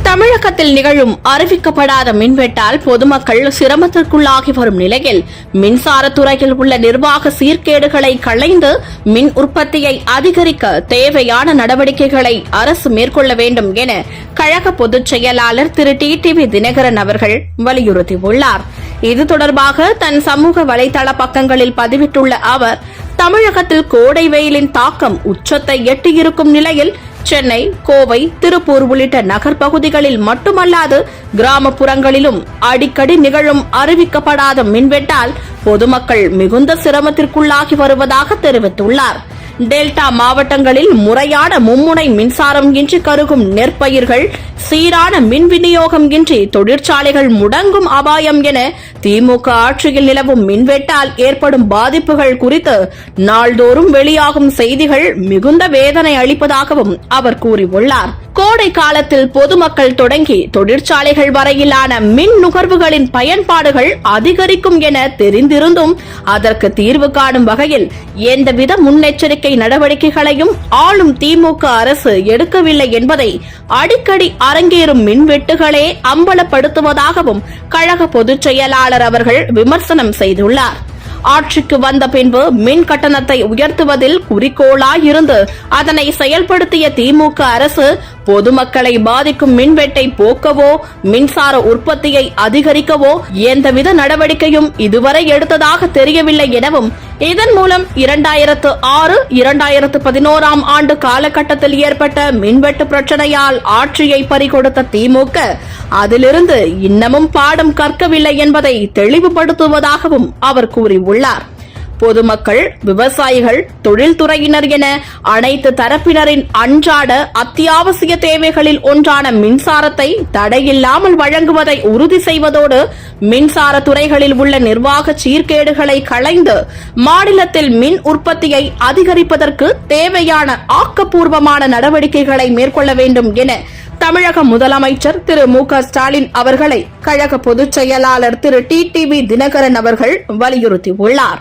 தமிழகத்தில் நிகழும் அறிவிக்கப்படாத மின்வெட்டால் பொதுமக்கள் சிரமத்திற்குள்ளாகி வரும் நிலையில் மின்சாரத்துறையில் உள்ள நிர்வாக சீர்கேடுகளை களைந்து மின் உற்பத்தியை அதிகரிக்க தேவையான நடவடிக்கைகளை அரசு மேற்கொள்ள வேண்டும் என கழக பொதுச் செயலாளர் திரு டிடிவி தினகரன் அவர்கள் வலியுறுத்தியுள்ளார். இது தொடர்பாக தன் சமூக வலைதள பக்கங்களில் பதிவிட்டுள்ள அவர், தமிழகத்தில் கோடை வெயிலின் தாக்கம் உச்சத்தை எட்டியிருக்கும் நிலையில் சென்னை, கோவை, திருப்பூர் உள்ளிட்ட நகர்ப்பகுதிகளில் மட்டுமல்லாது கிராமப்புறங்களிலும் அடிக்கடி நிகழும் அறிவிக்கப்படாத மின்வெட்டால் பொதுமக்கள் மிகுந்த சிரமத்திற்குள்ளாகி வருவதாக தெரிவித்துள்ளார். டெல்டா மாவட்டங்களில் முறையான மும்முனை மின்சாரம் இன்றி கருகும் நெற்பயிர்கள், சீரான மின் விநியோகம் இன்றி தொழிற்சாலைகள் முடங்கும் அபாயம் என திமுக ஆட்சியில் நிலவும் மின்வெட்டால் ஏற்படும் பாதிப்புகள் குறித்து நாள்தோறும் வெளியாகும் செய்திகள் மிகுந்த வேதனை அளிப்பதாகவும் அவர் கூறியுள்ளார். கோடை காலத்தில் பொதுமக்கள் தொடங்கி தொழிற்சாலைகள் வரையிலான மின் நுகர்வுகளின் பயன்பாடுகள் அதிகரிக்கும் என தெரிந்திருந்தும் அதற்கு தீர்வு காணும் வகையில் எந்தவித முன்னெச்சரிக்கை நடவடிக்கைகளையும் ஆளும் திமுக அரசு எடுக்கவில்லை என்பதை அடிக்கடி அரங்கேறும் மின்வெட்டுகளே அம்பலப்படுத்துவதாகவும் கழக பொதுச் செயலாளர் அவர்கள் விமர்சனம் செய்துள்ளார். ஆட்சிக்கு வந்த பின்பு மின் கட்டணத்தை உயர்த்துவதில் குறிக்கோளாயிருந்து அதனை செயல்படுத்திய திமுக அரசு பொதுமக்களை பாதிக்கும் மின்வெட்டை போக்கவோ மின்சார உற்பத்தியை அதிகரிக்கவோ எந்தவித நடவடிக்கையும் இதுவரை எடுத்ததாக தெரியவில்லை எனவும் இதன் மூலம் 2006-2011 ஆண்டு காலகட்டத்தில் ஏற்பட்ட மின்வெட்டு பிரச்சனையால் ஆட்சியை பறிகொடுத்த திமுக அதிலிருந்து இன்னமும் பாடம் கற்கவில்லை என்பதை தெளிவுபடுத்துவதாகவும் அவர் கூறியுள்ளார். பொதுமக்கள், விவசாயிகள், தொழில்துறையினர் என அனைத்து தரப்பினரின் அன்றாட அத்தியாவசிய தேவைகளில் ஒன்றான மின்சாரத்தை தடையில்லாமல் வழங்குவதை உறுதி செய்வதோடு மின்சார துறைகளில் உள்ள நிர்வாக சீர்கேடுகளை களைந்து மாநிலத்தில் மின் உற்பத்தியை அதிகரிப்பதற்கு தேவையான ஆக்கப்பூர்வமான நடவடிக்கைகளை மேற்கொள்ள வேண்டும் என தமிழக முதலமைச்சர் திரு மு.க. ஸ்டாலின் அவர்களை கழக பொதுச் செயலாளர் திரு டிடிவி தினகரன் அவர்கள் வலியுறுத்தியுள்ளார்.